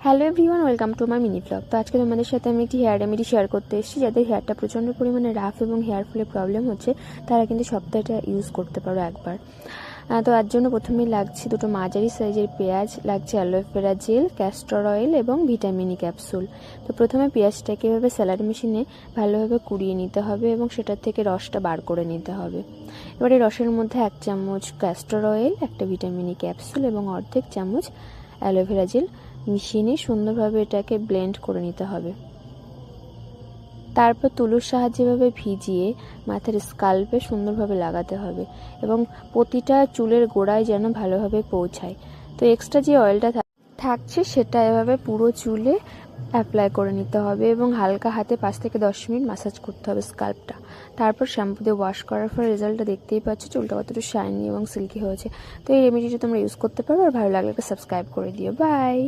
Hello everyone, welcome to my mini blog. তো আজকে তোমাদের সাথে আমি একটি হেয়ার রেমেডি শেয়ার করতে এসেছি। যাদের হেয়ারটা প্রচণ্ড পরিমাণে রাফ এবং হেয়ার ফলে প্রবলেম হচ্ছে, তারা কিন্তু সপ্তাহটা ইউজ করতে পারো একবার। তো তার জন্য প্রথমেই লাগছে দুটো মাঝারি সাইজের পেঁয়াজ, লাগছে অ্যালোভেরা জেল, ক্যাস্টর অয়েল এবং ভিটামিন ই ক্যাপসুল। তো প্রথমে পেঁয়াজটাকে এভাবে স্যালাড মেশিনে ভালোভাবে কুড়িয়ে নিতে হবে এবং সেটার থেকে রসটা বার করে নিতে হবে। এবারে রসের মধ্যে 1 চামচ ক্যাস্টর অয়েল, একটা ভিটামিন ই ক্যাপসুল এবং অর্ধেক চামচ অ্যালোভেরা জেল মিশিয়ে নিয়ে সুন্দরভাবে এটাকে ব্লেন্ড করে নিতে হবে। তারপর তুলোর সাহায্যে এভাবে ভিজিয়ে মাথার স্কাল্পে সুন্দরভাবে লাগাতে হবে এবং প্রতিটা চুলের গোড়ায় যেন ভালোভাবে পৌঁছায়। তো এক্সট্রা যে অয়েলটা থাকছে সেটা এভাবে পুরো চুলে অ্যাপ্লাই করে নিতে হবে এবং হালকা হাতে 5 থেকে 10 মিনিট ম্যাসাজ করতে হবে স্কাল্পটা। তারপর শ্যাম্পু দিয়ে ওয়াশ করার পর রেজাল্টটা দেখতেই পাচ্ছ, চুলটা কতটা শাইনি এবং সিল্কি হয়েছে। তো এই রেমেডিটা তোমরা ইউজ করতে পারো, আর ভালো লাগলে একটা সাবস্ক্রাইব করে দিও। বাই।